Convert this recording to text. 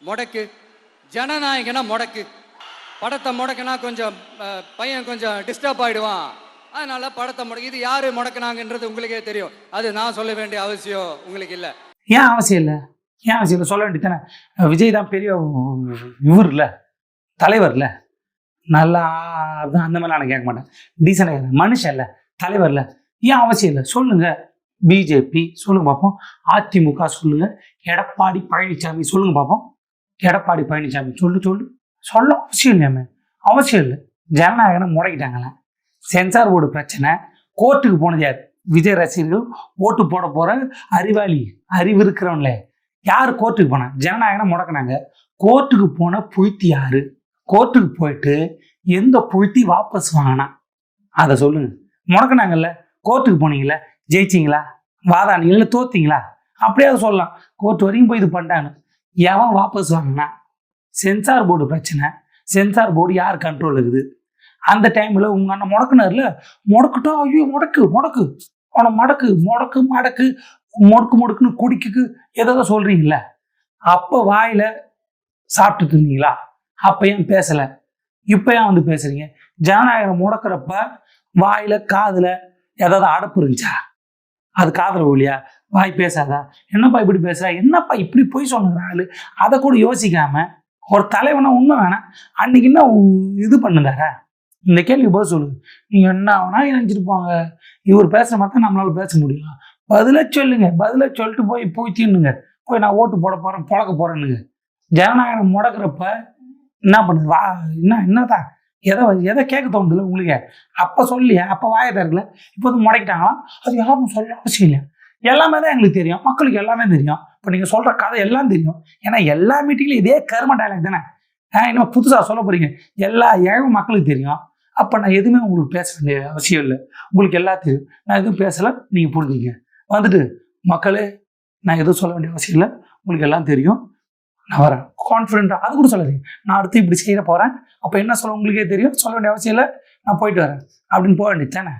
முடக்கு. ஜனநாயகனா முடக்கு. படத்தை முடக்கினா கொஞ்சம் பையன் கொஞ்சம் டிஸ்டர்ப் ஆகிடுவான். அதனால படத்தை முடக்கி. இது யார் முடக்கினாங்கன்றது உங்களுக்கே தெரியும். அது நான் சொல்ல வேண்டிய அவசியம் உங்களுக்கு இல்லை. ஏன் அவசியம் இல்லை? ஏன் அவசியம் இல்லை? சொல்ல வேண்டியதானே. விஜய் தான் பெரிய இவர் இல்லை, தலைவர் இல்லை, நல்லா அந்த மாதிரிலாம் நான் கேட்க மாட்டேன். டீசெண்டாக மனுஷன் இல்லை, தலைவர் இல்லை. ஏன் அவசியம் இல்லை சொல்லுங்க. பிஜேபி சொல்லுங்க பார்ப்போம், அதிமுக சொல்லுங்க, எடப்பாடி பழனிசாமி சொல்லுங்க பார்ப்போம். எடப்பாடி பழனிசாமி சொல்ல அவசியம் இல்லையாமே. அவசியம் இல்லை. ஜனநாயகனை முடக்கிட்டாங்களே. சென்சார் போர்டு பிரச்சனை. கோர்ட்டுக்கு போனது யார்? விஜய் ரசிகர்கள். ஓட்டு போட போற அறிவாளி, அறிவு இருக்கிறவங்களே யார் கோர்ட்டுக்கு போனா? ஜனநாயகனை முடக்கினாங்க. கோர்ட்டுக்கு போன புய்த்தி யாரு? கோர்ட்டுக்கு போயிட்டு எந்த புய்த்தி வாபஸ் வாங்கினா அதை சொல்லுங்க. முடக்கினாங்கல்ல, கோர்ட்டுக்கு போனீங்கல்ல, ஜெயிச்சிங்களா, வாதாடிங்கள, தோத்தீங்களா? அப்படியே அதை சொல்லலாம். கோர்ட் வரைக்கும் போய் இது பண்ணிட்டாங்க. எவன் வாபஸ் வாங்கினா? சென்சார் போர்டு பிரச்சனை. சென்சார் போர்டு யார் கண்ட்ரோல் இருக்குது? அந்த டைமில் உங்கள் அண்ணன் முடக்குனார்ல, முடக்கிட்டோம். ஐயோ முடக்கு முடக்கு அவனை மடக்கு முடக்கு மடக்கு முடுக்குன்னு குடிக்கு ஏதோ சொல்கிறீங்கள. அப்போ வாயில் சாப்பிட்டு இருந்தீங்களா? அப்போ ஏன் பேசலை? இப்போ ஏன் வந்து பேசுகிறீங்க? ஜனநாயகம் முடக்கிறப்ப வாயில் காதில் ஏதாவது அடப்பு இருந்துச்சா? அது காதில் ஒழியா? வாய் பேசாதா? என்னப்பா இப்படி பேசுகிறா? என்னப்பா இப்படி போய் சொல்லுங்கிற ஆள்? அதை கூட யோசிக்காம ஒரு தலைவனா உண்மை வேணாம். அன்னைக்கு என்ன இது பண்ணுதாரா? இந்த கேள்வி பதில் சொல்லுங்க. நீங்கள் என்ன வேணா நினைச்சிட்டு போங்க. இவர் பேசுகிற மாதிரி தான் நம்மளால பேச முடியும். பதில சொல்லுங்க. பதில சொல்லிட்டு போய் தீனுங்க. போய் நான் ஓட்டு போட போகிறேன், பொழக்க போகிறேன்னுங்க. ஜனநாயகம் முடக்கிறப்ப என்ன பண்ணுது? என்னதான் எதை கேட்க தோணுதுல உங்களுக்கு? அப்போ சொல்லியா? அப்போ வாயை தரல. இப்போ வந்து முடக்கிட்டாங்களா? அது யாரும் சொல்ல அவசியம் இல்லை. எல்லாமே தான் எங்களுக்கு தெரியும். மக்களுக்கு எல்லாமே தெரியும். இப்போ நீங்கள் சொல்கிற கதை எல்லாம் தெரியும். ஏன்னா எல்லா மீட்டிங்லையும் இதே கரும டைலாக் தானே. இன்னும் புதுசாக சொல்ல போகிறீங்க. எல்லா ஏழும் மக்களுக்கு தெரியும். அப்போ நான் எதுவுமே உங்களுக்கு பேச வேண்டிய அவசியம் இல்லை. உங்களுக்கு எல்லாம் தெரியும். நான் எதுவும் பேசலை, நீங்கள் புரிஞ்சுங்க. வந்துட்டு மக்களே, நான் எதுவும் சொல்ல வேண்டிய அவசியம் இல்லை, உங்களுக்கு எல்லாம் தெரியும், நான் வரேன் கான்ஃபிடென்ட்டாக. அது கூட சொல்லாதீங்க. நான் அடுத்து இப்படி செய்ய போகிறேன், அப்போ என்ன சொல்ல உங்களுக்கே தெரியும், சொல்ல வேண்டிய அவசியம் இல்லை, நான் போயிட்டு வரேன் அப்படின்னு போக வேண்டியது தானே.